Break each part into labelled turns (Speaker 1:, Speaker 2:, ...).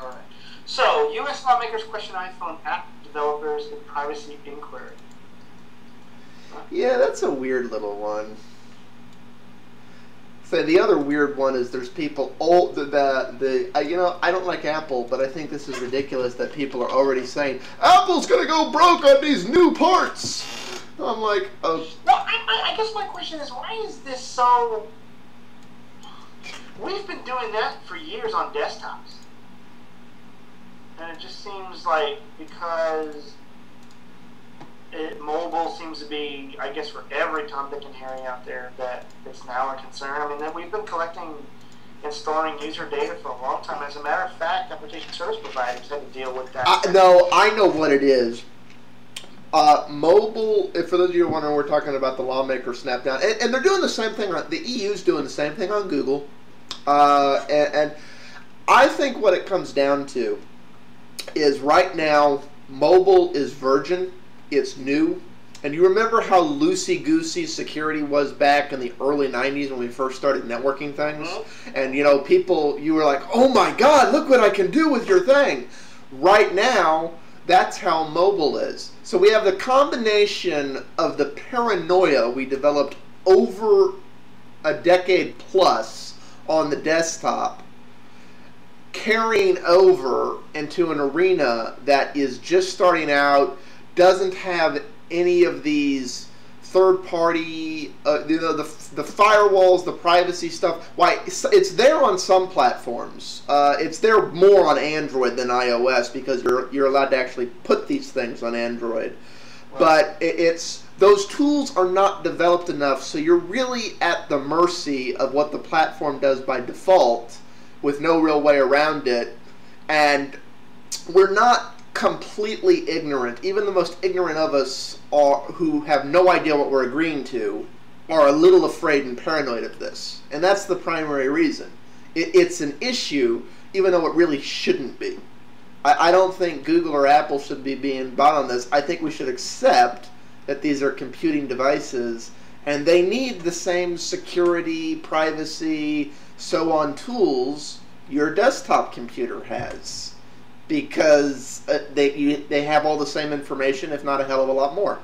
Speaker 1: All right. So, U.S. lawmakers question iPhone app developers in privacy inquiry.
Speaker 2: Yeah, that's a weird little one. So the other weird one is there's people you know, I don't like Apple, but I think this is ridiculous that people are already saying Apple's gonna go broke on these new parts. I'm like, oh.
Speaker 1: No, I guess my question is, why is this so? We've been doing that for years on desktops, and it just seems like because mobile seems to be, I guess, for every Tom, Dick, and Harry out there, that it's now a concern. I mean, that we've been collecting and storing user data for a long time. As a matter of fact, application service providers had to deal with that.
Speaker 2: No, I know what it is. Mobile, for those of you who are wondering, we're talking about the lawmaker snapdown. And they're doing the same thing, the EU's doing the same thing on Google. And I think what it comes down to is right now, mobile is virgin. It's new. And you remember how loosey-goosey security was back in the early 90s when we first started networking things? Mm-hmm. And, you know, you were like, oh my God, look what I can do with your thing. Right now, that's how mobile is. So we have the combination of the paranoia we developed over a decade plus on the desktop carrying over into an arena that is just starting out, doesn't have any of these third-party, you know, the firewalls, the privacy stuff. Why, it's there on some platforms. It's there more on Android than iOS because you're allowed to actually put these things on Android. Wow. But those tools are not developed enough, so you're really at the mercy of what the platform does by default with no real way around it. And we're not completely ignorant. Even the most ignorant of us who have no idea what we're agreeing to are a little afraid and paranoid of this. And that's the primary reason. It's an issue, even though it really shouldn't be. I don't think Google or Apple should be being bought on this. I think we should accept that these are computing devices and they need the same security, privacy, so on tools your desktop computer has. Because they have all the same information, if not a hell of a lot more.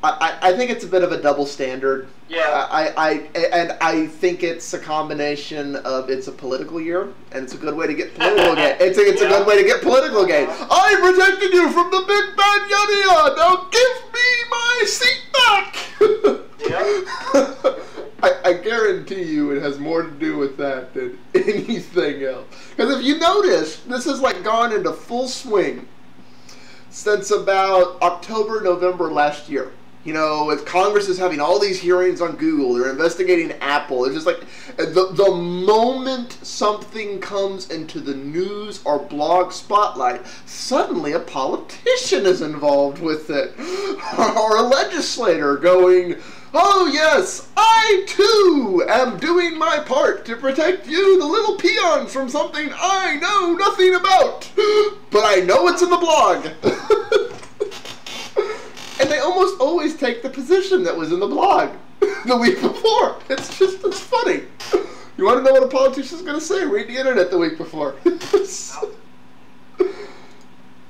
Speaker 2: I think it's a bit of a double standard.
Speaker 1: Yeah.
Speaker 2: I think it's a combination of it's a political year, and it's a good way to get political gain. It's a good way to get political gain. I protected you from the big bad yada yada. Now give me my seat back. Yeah. I guarantee you it has more to do with that than anything else. Because if you notice, this has like gone into full swing since about October, November last year. You know, as Congress is having all these hearings on Google, they're investigating Apple. It's just like the moment something comes into the news or blog spotlight, suddenly a politician is involved with it. Or a legislator going, oh yes, I too am doing my part to protect you, the little peons, from something I know nothing about. But I know it's in the blog. And they almost always take the position that was in the blog the week before. It's funny. You want to know what a politician's going to say? Read the internet the week before.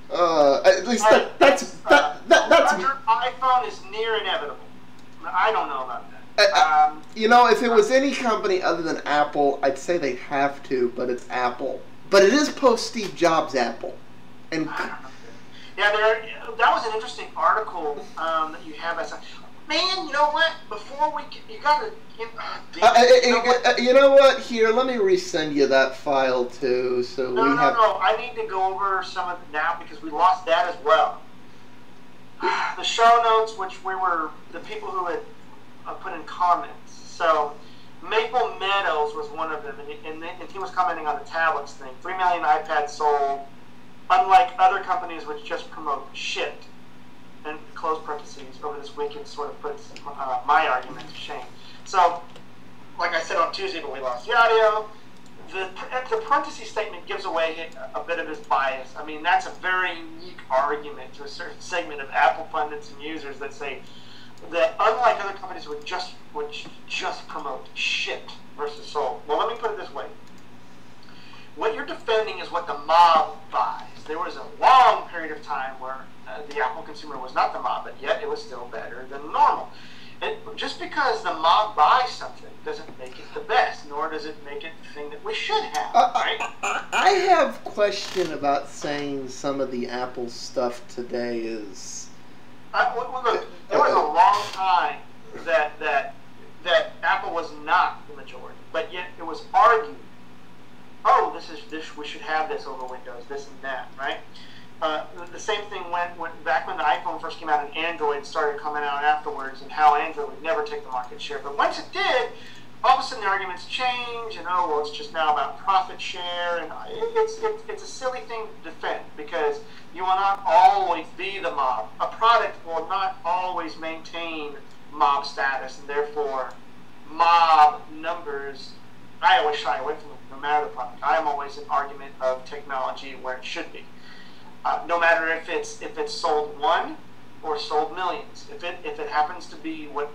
Speaker 2: At least that's
Speaker 1: Roger, iPhone is near inevitable. I don't know about that.
Speaker 2: You know, if it was any company other than Apple, I'd say they have to, but it's Apple. But it is post-Steve Jobs Apple. And
Speaker 1: yeah, that was an interesting article that you have. Man, you know what? Before you got to.
Speaker 2: You know what? Here, let me resend you that file too. So
Speaker 1: no, I need to go over some of it now because we lost that as well. The show notes, which the people who had put in comments. So Maple Meadows was one of them, and he was commenting on the tablets thing. 3 million iPads sold. Unlike other companies which just promote shit, and close parentheses, over this weekend sort of puts my argument to shame. So, like I said on Tuesday, but we lost the audio, the parentheses statement gives away a bit of his bias. I mean, that's a very unique argument to a certain segment of Apple pundits and users that say that unlike other companies which just promote shit versus soul. Well, let me put it this way. What you're defending is what the mob buys. There was a long period of time where the Apple consumer was not the mob, but yet it was still better than normal. And just because the mob buys something doesn't make it the best, nor does it make it the thing that we should have, right?
Speaker 2: I have question about saying some of the Apple stuff today is...
Speaker 1: Look, there was a long time that Apple was not the majority, but yet it was argued, oh, we should have this over Windows, this and that, right? The same thing went back when the iPhone first came out and Android started coming out afterwards, and how Android would never take the market share. But once it did, all of a sudden the arguments change, and oh, well, it's just now about profit share, and it's a silly thing to defend, because you will not always be the mob. A product will not always maintain mob status, and therefore mob numbers, I always shy away from them, no matter the product. I am always an argument of technology where it should be. No matter if it's sold one or sold millions. If it happens to be what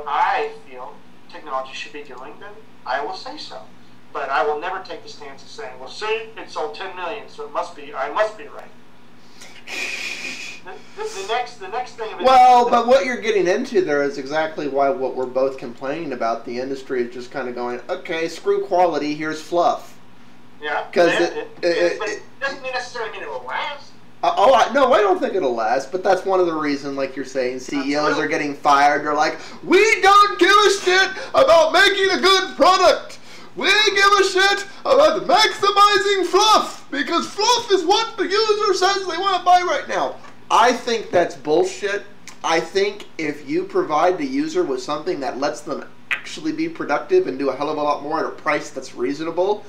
Speaker 1: I feel technology should be doing, then I will say so. But I will never take the stance of saying, well, see, it sold 10 million, so I must be right. The next thing of it.
Speaker 2: Well, but what you're getting into there is exactly why what we're both complaining about. The industry is just kind of going, okay, screw quality, here's fluff.
Speaker 1: Yeah,
Speaker 2: because
Speaker 1: it doesn't necessarily mean it will last.
Speaker 2: No, I don't think it'll last, but that's one of the reasons, like you're saying, CEOs are getting fired. They're like, we don't give a shit about making a good product. We give a shit about maximizing fluff, because fluff is what the user says they want to buy right now. I think that's bullshit. I think if you provide the user with something that lets them actually be productive and do a hell of a lot more at a price that's reasonable,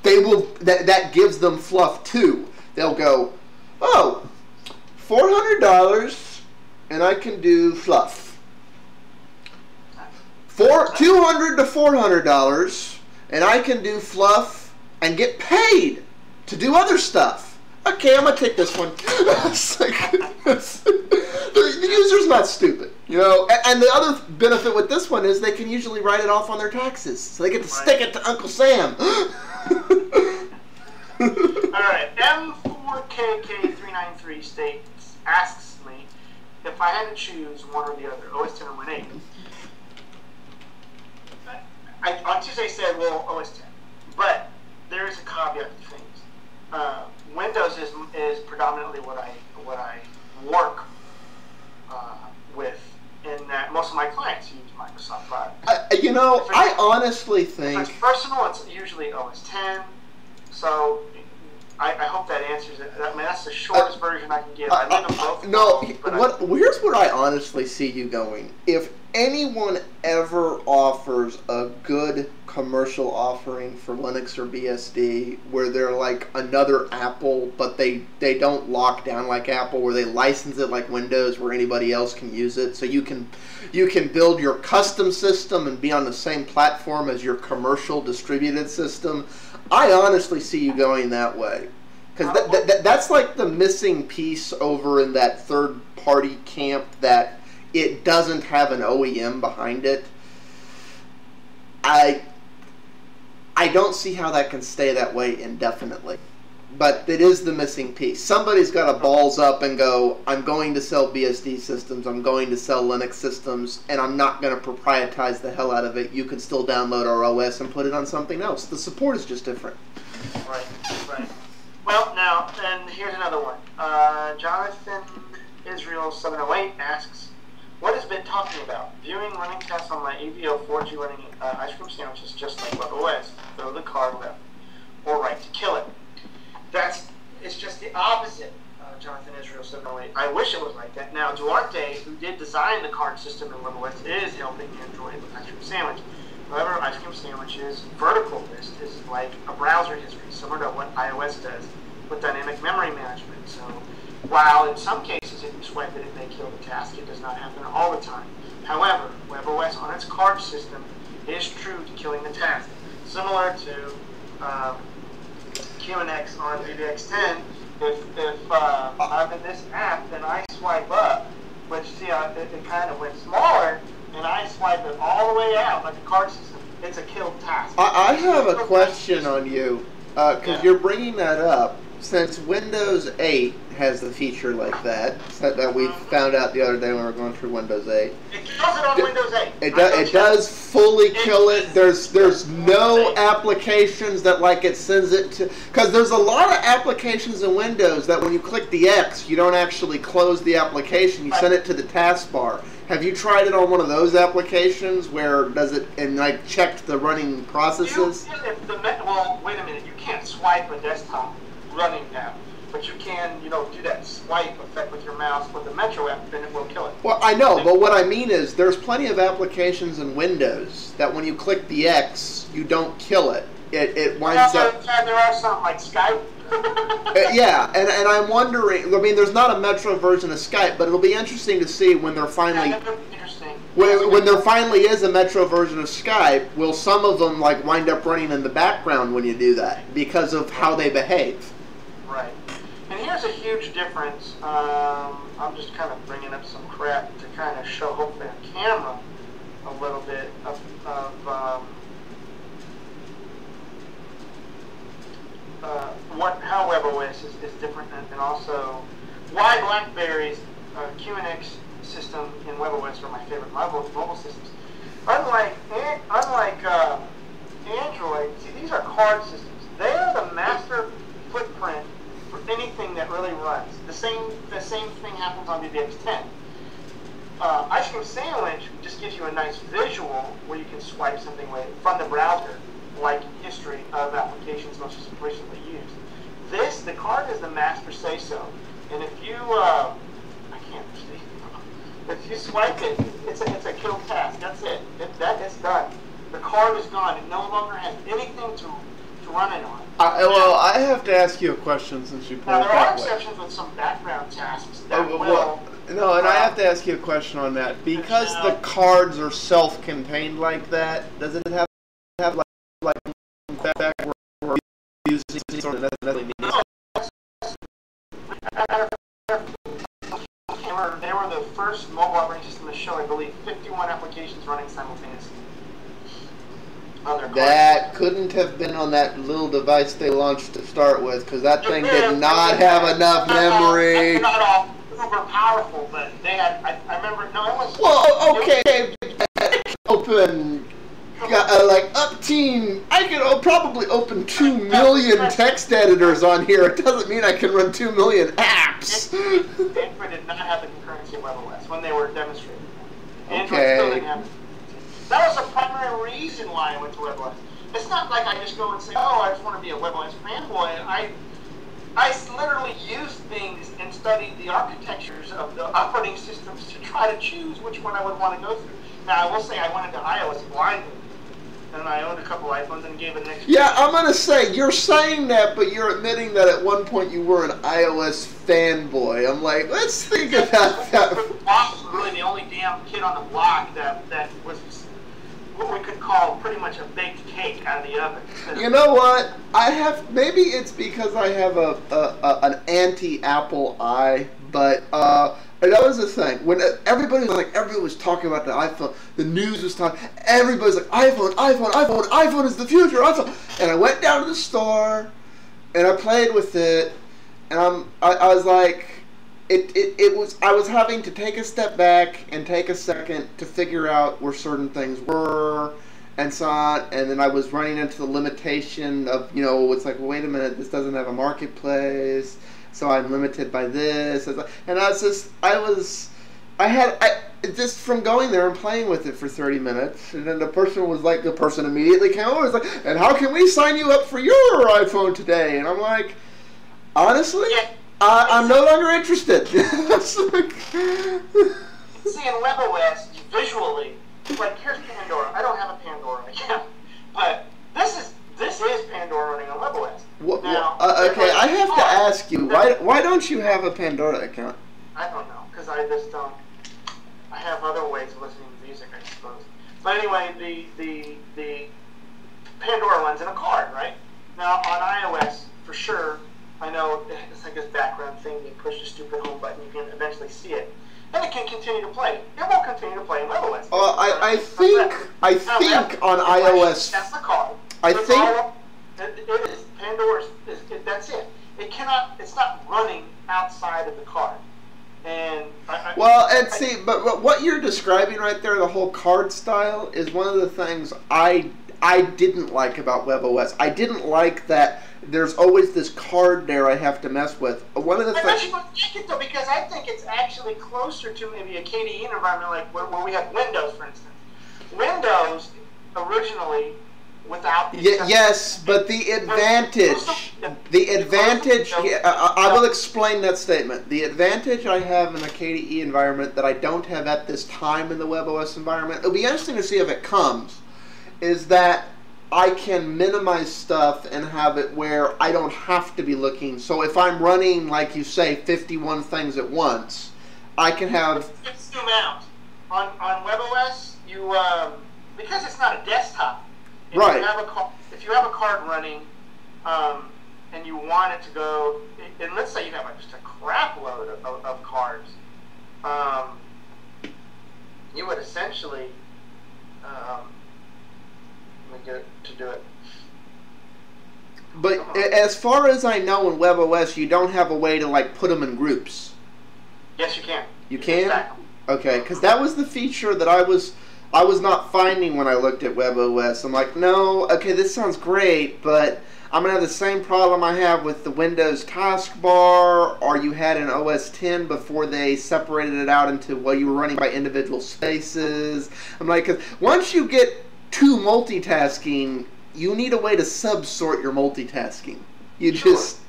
Speaker 2: they will. That gives them fluff too. They'll go, oh, $400 and I can do fluff. $200 to $400 and I can do fluff and get paid to do other stuff. Okay, I'm gonna take this one. The user's not stupid, you know. And the other benefit with this one is they can usually write it off on their taxes, so they get to stick it to Uncle Sam.
Speaker 1: Alright, M4KK393 asks me if I had to choose one or the other, OS 10 or Win 8. On Tuesday said, well, OS 10. But there is a caveat to things. Windows is predominantly what I work with, in that most of my clients use Microsoft products.
Speaker 2: I honestly think...
Speaker 1: If it's personal, it's usually OS 10. So I hope that answers it. I mean, that's the shortest version I can give. I live in both.
Speaker 2: Here's where I honestly see you going. If anyone ever offers a good commercial offering for Linux or BSD where they're like another Apple, but they don't lock down like Apple, where they license it like Windows, where anybody else can use it, so you can build your custom system and be on the same platform as your commercial distributed system, I honestly see you going that way. Because that's like the missing piece over in that third-party camp, that it doesn't have an OEM behind it. I don't see how that can stay that way indefinitely. But it is the missing piece. Somebody's got to balls up and go, I'm going to sell BSD systems, I'm going to sell Linux systems, and I'm not going to proprietize the hell out of it. You can still download our OS and put it on something else. The support is just different.
Speaker 1: Right. Well, now, and here's another one. Jonathan Israel 708 asks, what has been talking about? Viewing running tests on my EVO 4G running ice cream sandwiches just like WebOS. Throw the card left or right to kill it. It's just the opposite, Jonathan Israel 708. I wish it was like that. Now, Duarte, who did design the card system in WebOS, is helping Android with ice cream sandwich. However, ice cream sandwich's vertical list is like a browser history, similar to what iOS does with dynamic memory management. So, while in some cases if you swipe it, it may kill the task, it does not happen all the time. However, WebOS on its card system is true to killing the task. Similar to QNX on VBX10, if I'm in this app, then I swipe up, which, see, it kind of went smaller, and I swipe it all the way out like a card system. it's a killed task.
Speaker 2: I have a question on you, because you're bringing that up. Since Windows 8 has a feature like that we found out the other day when we were going through Windows 8.
Speaker 1: It kills it on Windows 8.
Speaker 2: It does fully kill it. There's no applications that like it sends it to, because there's a lot of applications in Windows that when you click the X, you don't actually close the application. You send it to the taskbar. Have you tried it on one of those applications where does it and like checked the running processes?
Speaker 1: Well, wait a minute. You can't swipe a desktop running app, but you can, do that swipe effect with your mouse with the Metro app, then it will kill it.
Speaker 2: Well, I know, but what I mean is there's plenty of applications in Windows that when you click the X, you don't kill it. It winds up...
Speaker 1: There are some, like Skype.
Speaker 2: Yeah, and I'm wondering, I mean, there's not a Metro version of Skype, but it'll be interesting to see when they're finally... When there finally is a Metro version of Skype, will some of them like wind up running in the background when you do that because of how they behave?
Speaker 1: Right. And here's a huge difference. I'm just kind of bringing up some crap to kind of show, hopefully, on camera a little bit of how WebOS is different, and also why BlackBerry's QNX system in WebOS are my favorite mobile systems. Unlike Android, see, these are card systems. They are the master footprint for anything that really runs. The same thing happens on BBX10. Ice Cream Sandwich just gives you a nice visual where you can swipe something away from the browser, like history of applications most recently used. The card is the master say-so, and if you, I can't see. If you swipe it, it's a kill task. That's it. That is done. The card is gone. It no longer has anything to run it on.
Speaker 2: Well, I have to ask you a question since you put it that way.
Speaker 1: Now, there are exceptions with some background tasks that
Speaker 2: No, and I have to ask you a question on that. Because the cards are self-contained like that, does it have like back where we're using sort of necessarily needs?
Speaker 1: They were the first mobile operating system to show, I believe, 51 applications running simultaneously on their cards.
Speaker 2: That couldn't have been on that little device they launched to start with, because that thing did not have enough memory.
Speaker 1: Not all super powerful, but they had. I remember. No, it was.
Speaker 2: Well, okay. Open. Like Upteen, I can probably open 2 million text editors on here. It doesn't mean I can run 2 million apps.
Speaker 1: Android did not have the concurrency of WebOS when they were demonstrating that.
Speaker 2: Okay.
Speaker 1: Still didn't have it. That was the primary reason why I went to WebOS. It's not like I just go and say, oh, I just want to be a WebOS fanboy. I literally used things and studied the architectures of the operating systems to try to choose which one I would want to go through. Now, I will say I went into iOS blindly. And I owned a couple iPhones and gave it an experience. Yeah,
Speaker 2: I'm going to say, you're saying that, but you're admitting that at one point you were an iOS fanboy. I'm like, let's think about that.
Speaker 1: I was really the only damn kid on the block that was what we could call pretty much a baked cake out of the oven.
Speaker 2: You know what? Maybe it's because I have an anti-Apple eye, but that was the thing. When everybody was talking about the iPhone, the news was talking, everybody's like, iPhone is the future, iPhone. And I went down to the store, and I played with it, and I was like, I was having to take a step back and take a second to figure out where certain things were, and so on, and then I was running into the limitation of, it's like, well, wait a minute, this doesn't have a marketplace, so I'm limited by this, and just from going there and playing with it for 30 minutes, and then the person immediately came over and was like, and how can we sign you up for your iPhone today? And I'm like, honestly, I'm no longer interested.
Speaker 1: See, in WebOS, visually, like, here's Pandora. I don't have a Pandora account, but this is Pandora running on WebOS.
Speaker 2: Okay, I have to ask you, why don't you have a Pandora account?
Speaker 1: I don't know, because I just don't. I have other ways of listening to music, I suppose. But anyway, the Pandora runs in a card, right? Now, on iOS, for sure, I know it's like this background thing. You push the stupid home button, you can eventually see it. And it can continue to play. It will continue to play in WebOS.
Speaker 2: I think on iOS.
Speaker 1: That's the card.
Speaker 2: I think
Speaker 1: it is Pandora's. That's it. It cannot. It's not running outside of the card. And
Speaker 2: but what you're describing right there, the whole card style, is one of the things I didn't like about WebOS. I didn't like that there's always this card there I have to mess with. One of the things.
Speaker 1: I actually would like it though, because I think it's actually closer to maybe a KDE environment, like where we have Windows, for instance. Windows originally.
Speaker 2: Yes, but the advantage, I will explain that statement. The advantage I have in a KDE environment that I don't have at this time in the WebOS environment, it'll be interesting to see if it comes, is that I can minimize stuff and have it where I don't have to be looking. So if I'm running, like you say, 51 things at once, I can have...
Speaker 1: Zoom out. On WebOS, you because it's not a desktop,
Speaker 2: right.
Speaker 1: If you have a card running, and you want it to go, and let's say you have just a crap load of cards, you would essentially, let me get it to do it.
Speaker 2: But as far as I know, in WebOS, you don't have a way to like put them in groups.
Speaker 1: Yes, you can.
Speaker 2: You can? Okay, because that was the feature that I was not finding when I looked at WebOS. I'm like, no, okay, this sounds great, but I'm going to have the same problem I have with the Windows taskbar, or you had in OS X before they separated it out into, well, you were running by individual spaces. I'm like, 'cause once you get to multitasking, you need a way to subsort your multitasking. You just...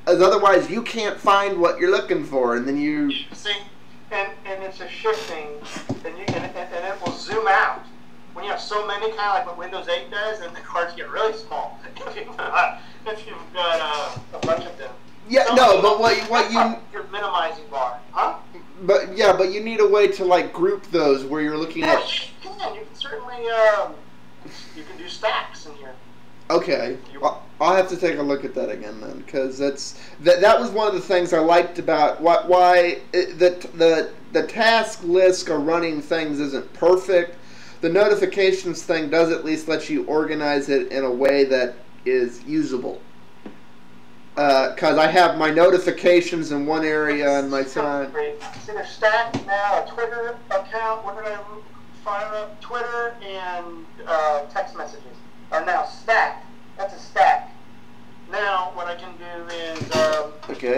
Speaker 2: otherwise, you can't find what you're looking for, and then you...
Speaker 1: See? And it's a shifting, and it will zoom out. When you have so many, kind of like what Windows 8 does, and the cards get really small. if you've got a bunch of them.
Speaker 2: Yeah,
Speaker 1: so,
Speaker 2: no, but what you...
Speaker 1: You're minimizing bar, huh?
Speaker 2: But you need a way to like group those where you're looking at...
Speaker 1: You can certainly, you can do stacks in here.
Speaker 2: Okay, I'll have to take a look at that again then, because that was one of the things I liked about why the task list of running things isn't perfect. The notifications thing does at least let you organize it in a way that is usable. Because I have my notifications in one area and my time.
Speaker 1: See, they're stacked now. A Twitter account. What did I fire up? Twitter and text messages are now stacked. That's a stack. Now what I can do is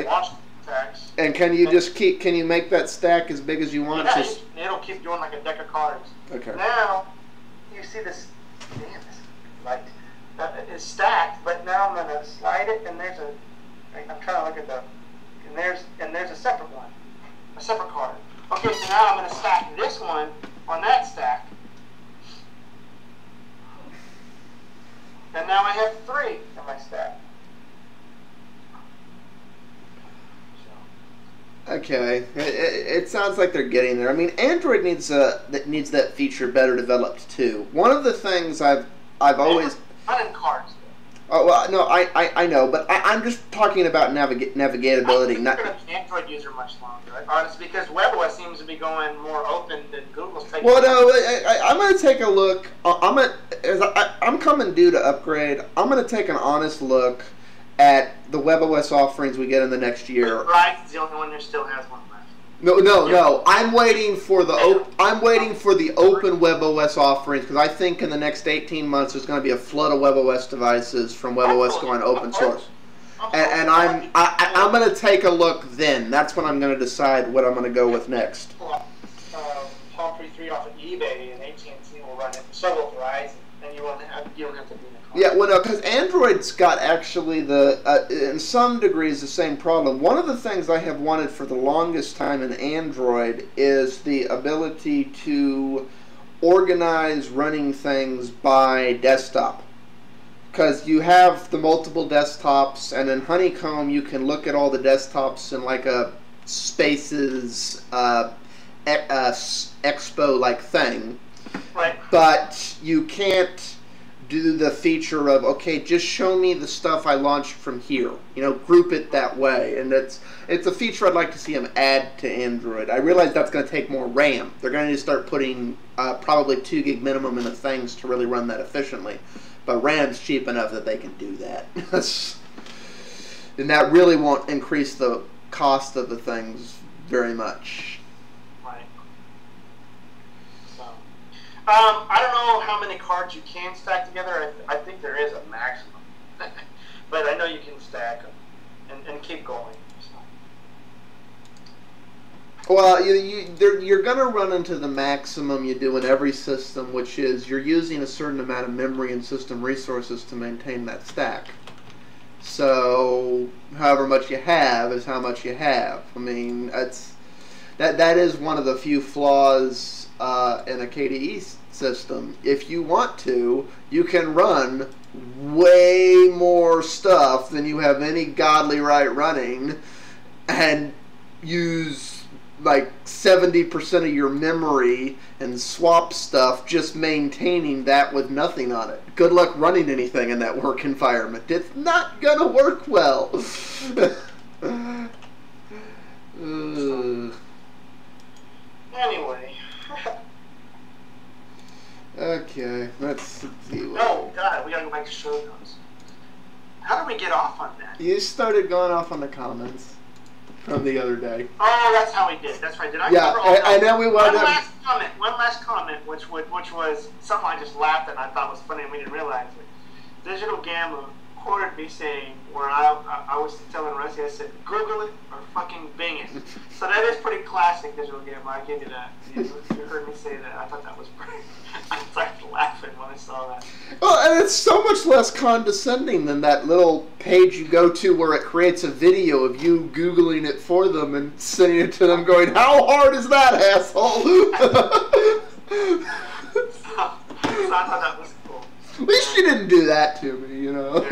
Speaker 1: launch stacks.
Speaker 2: And can you make that stack as big as you want?
Speaker 1: Yeah, it'll keep doing like a deck of cards.
Speaker 2: Okay.
Speaker 1: Now you see this. Damn, this light is stacked, but now I'm gonna slide it, and there's a. I'm trying to look at the. And there's a separate one, a separate card. Okay, so now I'm gonna stack this one on that stack. And now I have 3 in my stack.
Speaker 2: Okay, it sounds like they're getting there. I mean, Android needs that feature better developed too. One of the things I've always
Speaker 1: running cards.
Speaker 2: Oh well, no, I know, but I'm just talking about navigatability.
Speaker 1: Not going to be an Android user much longer, right? Honestly, because WebOS seems to be going more open than Google's taking.
Speaker 2: Well, no, I'm going to take a look. I'm coming due to upgrade. I'm going to take an honest look at the WebOS offerings we get in the next year.
Speaker 1: Verizon's the only one that still has one left.
Speaker 2: No. I'm waiting for the open WebOS offerings, because I think in the next 18 months there's going to be a flood of WebOS devices from WebOS going open source. And I'm going to take a look then. That's when I'm going to decide what I'm going to go with next.
Speaker 1: Palm Pre 3 off of eBay, and AT&T will run it. So will Verizon, and you don't have to be in the car.
Speaker 2: Yeah, well, no, because Android's got actually in some degrees the same problem. One of the things I have wanted for the longest time in Android is the ability to organize running things by desktop. Because you have the multiple desktops, and in Honeycomb you can look at all the desktops in like a Spaces Expo-like thing.
Speaker 1: Right.
Speaker 2: But you can't do the feature of, okay, just show me the stuff I launched from here. Group it that way. And it's a feature I'd like to see them add to Android. I realize that's going to take more RAM. They're going to start putting probably 2 gig minimum in the things to really run that efficiently. But RAM's cheap enough that they can do that. And that really won't increase the cost of the things very much.
Speaker 1: Right. So, I don't know how many cards you can stack together. I think there is a maximum. But I know you can stack them and keep going. So.
Speaker 2: Well, you're going to run into the maximum you do in every system, which is you're using a certain amount of memory and system resources to maintain that stack. So, however much you have is how much you have. I mean, that is one of the few flaws in a KDE system. If you want to, you can run way more stuff than you have any godly right running and use like 70% of your memory and swap stuff, just maintaining that with nothing on it. Good luck running anything in that work environment. It's not gonna work well.
Speaker 1: Anyway.
Speaker 2: Okay, let's see.
Speaker 1: Oh God, we gotta go back to show notes. How did we get off on that?
Speaker 2: You started going off on the comments from the other day.
Speaker 1: Oh, that's how we did. That's right. Did I?
Speaker 2: Yeah,
Speaker 1: cover all
Speaker 2: I know we wanted.
Speaker 1: One last comment, which was something I just laughed at and I thought was funny and we didn't realize it. Digital Gambler quoted me saying, where I was telling Rusty, I said, Google it or fucking Bing it. So that is pretty classic, Digital Gambler. I give you that. You heard me say that. I thought that was pretty. I started laughing when I saw that.
Speaker 2: Well, and it's so much less condescending than that little page you go to where it creates a video of you Googling it for them and sending it to them going, how hard is that, asshole?
Speaker 1: So I thought that was cool.
Speaker 2: At least you didn't do that to me,
Speaker 1: Yeah.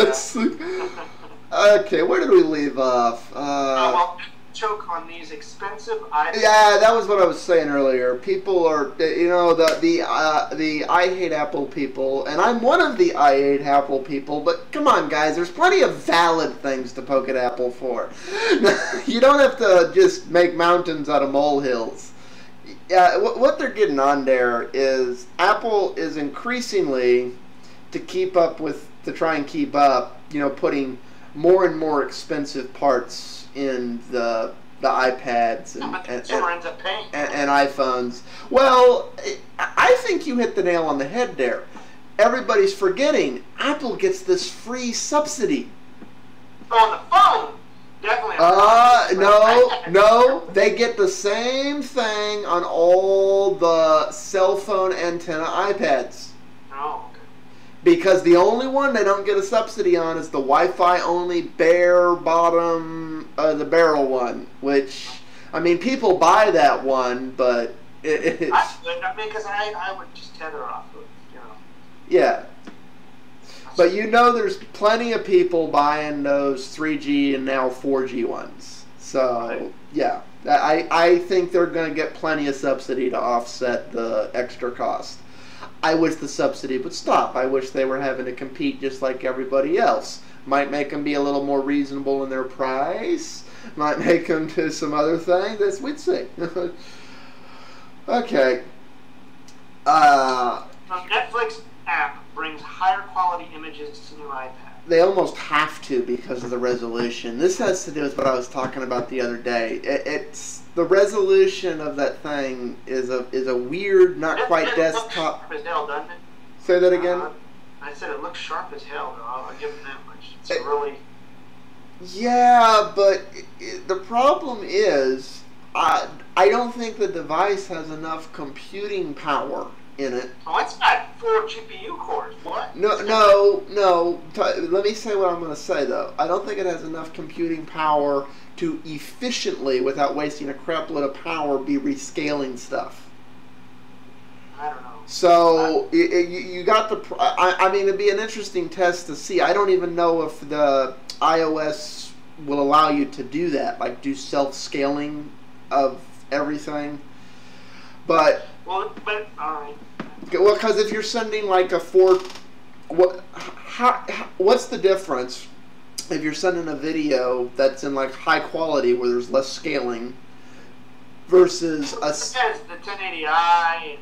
Speaker 2: Okay, where did we leave off?
Speaker 1: Well, choke on these expensive items.
Speaker 2: Yeah, that was what I was saying earlier. People are, the I hate Apple people, and I'm one of the I hate Apple people, but come on, guys, there's plenty of valid things to poke at Apple for. You don't have to just make mountains out of molehills. Yeah, what they're getting on there is Apple is increasingly, to try and keep up, putting more and more expensive parts in the iPads and iPhones. Well, I think you hit the nail on the head there. Everybody's forgetting Apple gets this free subsidy.
Speaker 1: On the phone? Definitely.
Speaker 2: No. They get the same thing on all the cell phone antenna iPads.
Speaker 1: Oh, okay.
Speaker 2: Because the only one they don't get a subsidy on is the Wi-Fi only bare bottom, the barrel one. Which, I mean, people buy that one, but it's...
Speaker 1: because I would just tether off of it,
Speaker 2: Yeah. But there's plenty of people buying those 3G and now 4G ones. So, yeah. I think they're going to get plenty of subsidy to offset the extra cost. I wish the subsidy would stop. I wish they were having to compete just like everybody else. Might make them be a little more reasonable in their price. Might make them do some other things. We'd see. Okay.
Speaker 1: Netflix app brings higher quality images to new iPad.
Speaker 2: They almost have to because of the resolution. This has to do with what I was talking about the other day. It's the resolution of that thing is a weird, not quite desktop.
Speaker 1: Looks sharp as hell, doesn't it?
Speaker 2: Say that again.
Speaker 1: I said it looks sharp as hell. Though. I'll give them that much. It's really.
Speaker 2: Yeah, but the problem is, I don't think the device has enough computing power in it.
Speaker 1: Oh, it's got 4 GPU cores. What?
Speaker 2: No. Let me say what I'm going to say, though. I don't think it has enough computing power to efficiently, without wasting a crap load of power, be rescaling stuff.
Speaker 1: I don't know.
Speaker 2: So, you got the... I mean, it'd be an interesting test to see. I don't even know if the iOS will allow you to do that, like do self-scaling of everything. But...
Speaker 1: Well, all right.
Speaker 2: Well, because if you're sending like a 4 what's the difference if you're sending a video that's in like high quality where there's less scaling versus a...
Speaker 1: It says the 1080i,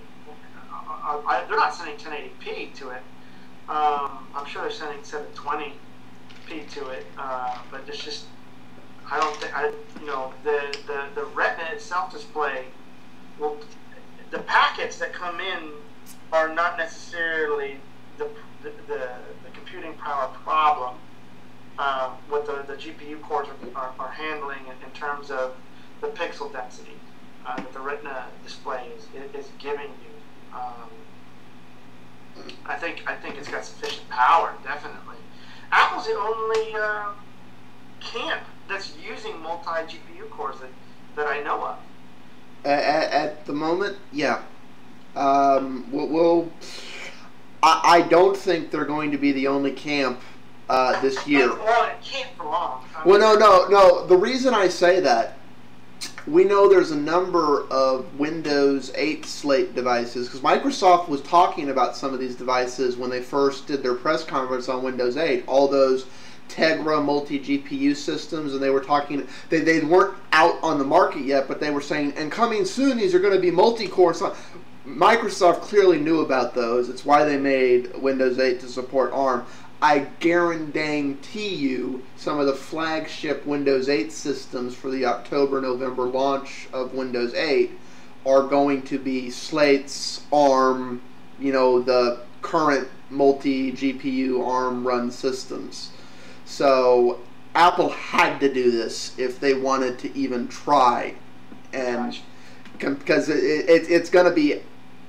Speaker 1: they're not sending 1080p to it. I'm sure they're sending 720p to it, but it's just, I don't think, the Retina itself display, well, the packets that come in are not necessarily the computing power problem. What the GPU cores are handling in terms of the pixel density that the Retina display is giving you. I think it's got sufficient power, definitely. Apple's the only camp that's using multi GPU cores that I know of.
Speaker 2: At the moment, yeah. I don't think they're going to be the only camp this year.
Speaker 1: It can't for long.
Speaker 2: Well, no. The reason I say that, we know there's a number of Windows 8 slate devices, because Microsoft was talking about some of these devices when they first did their press conference on Windows 8, all those Tegra multi-GPU systems, and they were talking, they weren't out on the market yet, but they were saying, and coming soon, these are going to be multi-core. Microsoft clearly knew about those. It's why they made Windows 8 to support ARM. I guarantee you some of the flagship Windows 8 systems for the October-November launch of Windows 8 are going to be slates, ARM, the current multi-GPU ARM run systems. So Apple had to do this if they wanted to even try, and because it's going to be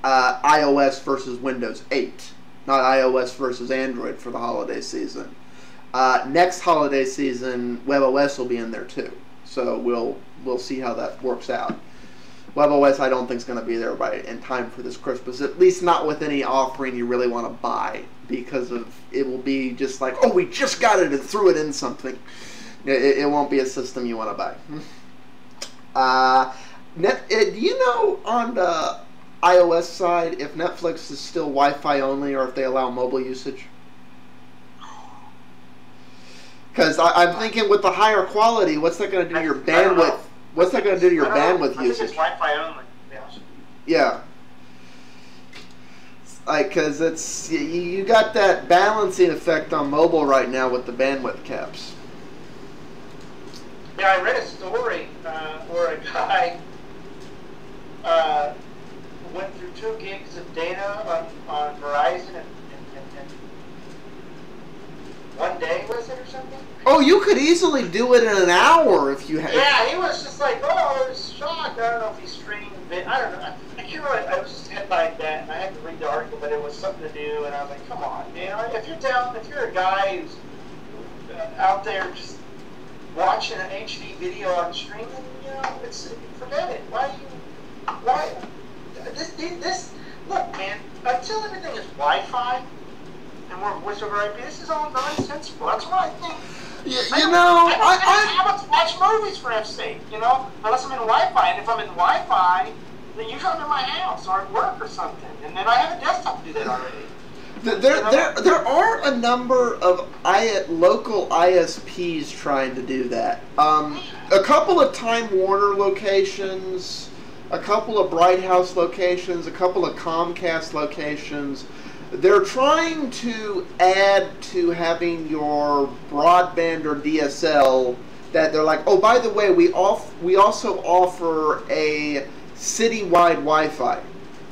Speaker 2: iOS versus Windows 8. Not iOS versus Android for the holiday season. Next holiday season, WebOS will be in there too. So we'll see how that works out. WebOS I don't think is going to be there in time for this Christmas. At least not with any offering you really want to buy, because it will be just like, oh, we just got it and threw it in something. It won't be a system you want to buy. Do you know on the iOS side if Netflix is still Wi-Fi only or if they allow mobile usage? Because I'm thinking with the higher quality, what's that going to do to your bandwidth? What's that going to do to your bandwidth usage?
Speaker 1: I think it's Wi-Fi only.
Speaker 2: Yeah. Because it's you got that balancing effect on mobile right now with the bandwidth caps.
Speaker 1: Yeah, I read a story where a guy went through 2 gigs of data on Verizon in 1 day, was it, or something?
Speaker 2: Oh, you could easily do it in an hour if you had.
Speaker 1: Yeah, he was just like, oh, I was shocked. I don't know if he streamed it. I don't know. I can't remember. I was just headlined that, and I had to read the article, but it was something to do, and I was like, come on, if you're a guy who's out there just watching an HD video on streaming, forget it. Why? This, look, man, until everything is Wi-Fi and we're voice over IP, this is all nonsensical. That's what I think.
Speaker 2: Yeah,
Speaker 1: I don't watch movies for F's sake, unless I'm in Wi-Fi. And if I'm in Wi-Fi, then usually I'm in my house or at work or something. And then I have a desktop to do that already.
Speaker 2: There are a number of local ISPs trying to do that. A couple of Time Warner locations, a couple of Bright House locations, a couple of Comcast locations. They're trying to add to having your broadband or DSL that they're like, oh, by the way, we also offer a citywide Wi-Fi.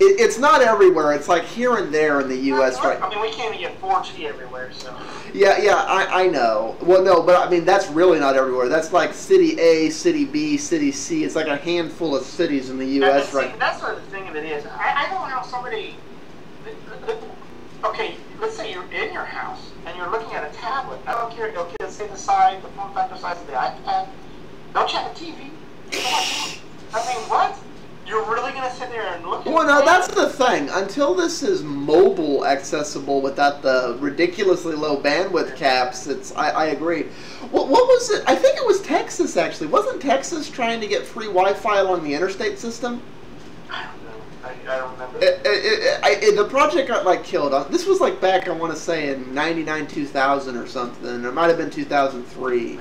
Speaker 2: It's not everywhere. It's like here and there in the U.S. right?
Speaker 1: I mean, we can't even get 4G everywhere, so.
Speaker 2: Yeah, I know. Well, no, but I mean, that's really not everywhere. That's like City A, City B, City C. It's like a handful of cities in the U.S. right?
Speaker 1: That's what the thing of it is. I don't know how somebody. Okay, let's say you're in your house and you're looking at a tablet. I don't care. Okay, let's say the form factor size of the iPad. Don't check the TV. I mean, what? You're really going to sit there and look at
Speaker 2: Well, no, that's the thing. Until this is mobile accessible without the ridiculously low bandwidth caps, I agree. What was it? I think it was Texas, actually. Wasn't Texas trying to get free Wi-Fi along the interstate system?
Speaker 1: I don't know. I don't remember.
Speaker 2: The project got like killed. This was like back, I want to say, in 99, 2000 or something. It might have been 2003.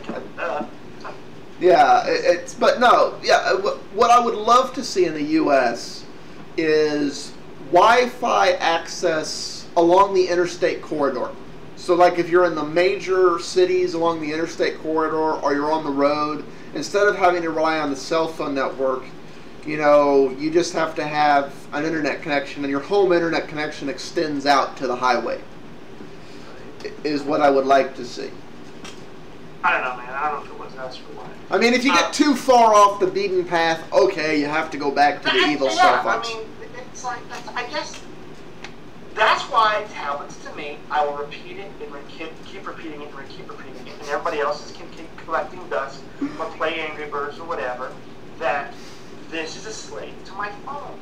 Speaker 2: Yeah, but no, yeah. What I would love to see in the U.S. is Wi-Fi access along the interstate corridor. So, like, if you're in the major cities along the interstate corridor, or you're on the road, instead of having to rely on the cell phone network, you know, you just have to have an internet connection, and your home internet connection extends out to the highway. Is what I would like to see.
Speaker 1: I don't know, man. I don't know if it was us or what.
Speaker 2: I mean, if you get too far off the beaten path, okay, you have to go back to the evil cell phones.
Speaker 1: I mean, it's like, I guess that's why tablets, to me, I will repeat it and keep repeating it and keep repeating it, and everybody else can keep collecting dust or play Angry Birds or whatever, that this is a slave to my phone.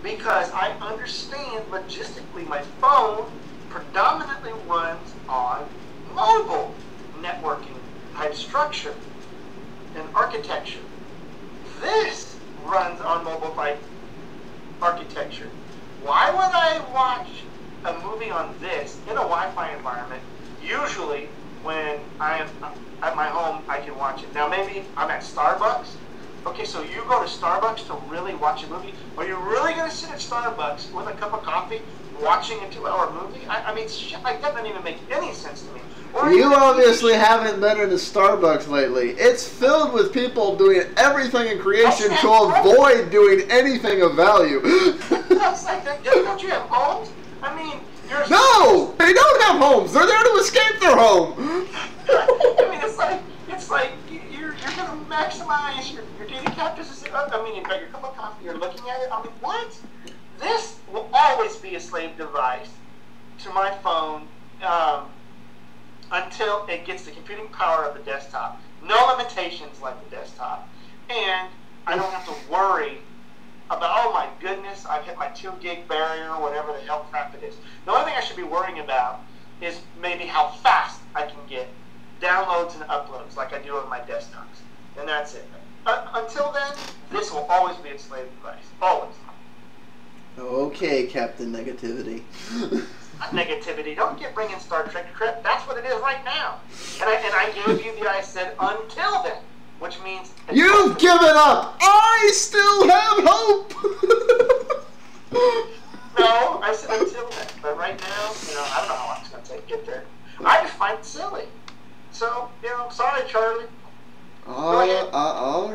Speaker 1: Because I understand logistically my phone predominantly runs on mobile networking type structure and architecture. This runs on mobile type architecture. Why would I watch a movie on this in a Wi-Fi environment? Usually when I am at my home, I can watch it. Now maybe I'm at Starbucks. Okay, so you go to Starbucks to really watch a movie? Are you really going to sit at Starbucks with a cup of coffee watching a 2-hour movie? I mean, shit like that doesn't even make any sense to me.
Speaker 2: You obviously haven't been in a Starbucks lately. It's filled with people doing everything in creation to avoid doing anything of value.
Speaker 1: That's like that. Don't you have homes? I mean,
Speaker 2: no, they don't have homes. They're there to escape their home.
Speaker 1: I mean, it's like you're going to maximize your data captures. I mean, you've got your cup of coffee. You're looking at it. I mean, what? This will always be a slave device to my phone. Until it gets the computing power of the desktop. No limitations like the desktop. And I don't have to worry about, oh my goodness, I've hit my 2 gig barrier or whatever the hell crap it is. The only thing I should be worrying about is maybe how fast I can get downloads and uploads like I do on my desktops. And that's it. Until then, this will always be a slave device. Always.
Speaker 2: Okay, Captain Negativity.
Speaker 1: Negativity. Don't get bringing Star Trek crap. That's what it is right now. And I gave you I said until then, which means
Speaker 2: you've given up. I still have hope.
Speaker 1: No, I said until then. But right now, you know, I don't know how long it's going to take to get there. I just find it silly. So, you know, sorry, Charlie.
Speaker 2: All right.
Speaker 1: All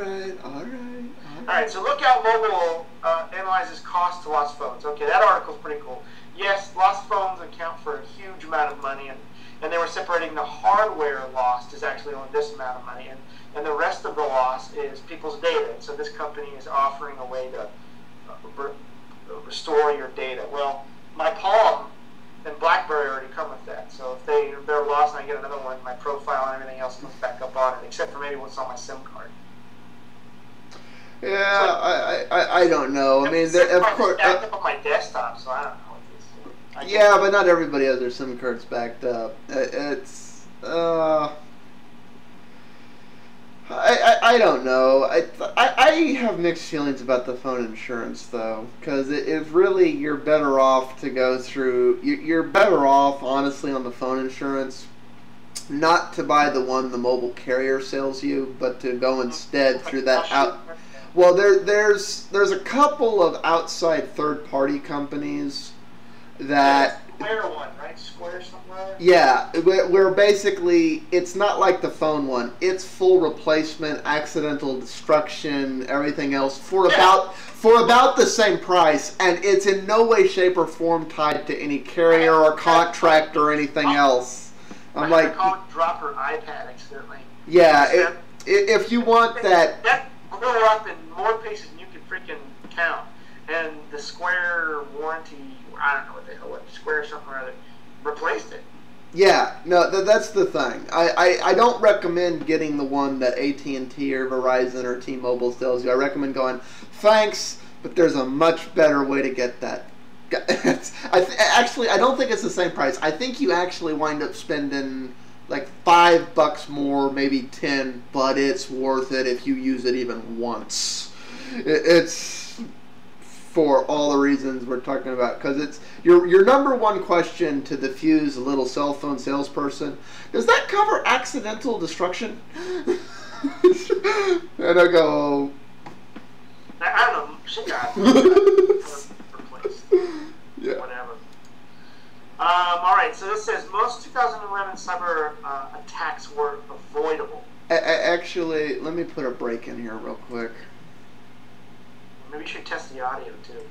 Speaker 1: right. So look how mobile analyzes cost to lost phones. Okay, that article's pretty cool. Yes, lost phones account for a huge amount of money, and they were separating the hardware lost is actually only this amount of money, and the rest of the loss is people's data. And so this company is offering a way to restore your data. Well, my Palm and BlackBerry already come with that. So if they're lost and I get another one, my profile and everything else comes back up on it, except for maybe what's on my SIM card.
Speaker 2: Yeah, so I don't know. I mean, of course,
Speaker 1: backed up on my desktop, so I don't know.
Speaker 2: Yeah, but not everybody has their SIM cards backed up. I don't know. I have mixed feelings about the phone insurance, though, because if really you're better off to go through, you're better off, honestly, on the phone insurance, not to buy the one the mobile carrier sells you, but to go instead through that out. Well, there's a couple of outside third-party companies that
Speaker 1: Square one, right? Square somewhere?
Speaker 2: Yeah, where basically it's not like the phone one. It's full replacement, accidental destruction, everything else for about the same price, and it's in no way, shape, or form tied to any carrier or contract or anything else. I'm like,
Speaker 1: drop her iPad accidentally.
Speaker 2: Yeah, if you want that
Speaker 1: blew up in more pieces than you can freaking count, and the Square warranty, I don't know what the hell, what Square something or other, replaced it.
Speaker 2: Yeah, no, that's the thing. I don't recommend getting the one that AT&T or Verizon or T-Mobile sells you. I recommend going, thanks, but there's a much better way to get that. Actually, I don't think it's the same price. I think you actually wind up spending like $5 more, maybe 10, but it's worth it if you use it even once. It's for all the reasons we're talking about, because it's your number one question to the Fuse little cell phone salesperson. Does that cover accidental destruction? And I go,
Speaker 1: I don't know. She got it. Replaced.
Speaker 2: Yeah.
Speaker 1: Whatever. All right. So this says most 2011 cyber attacks were avoidable.
Speaker 2: Actually, let me put a break in here real quick.
Speaker 1: Maybe you should test the audio too.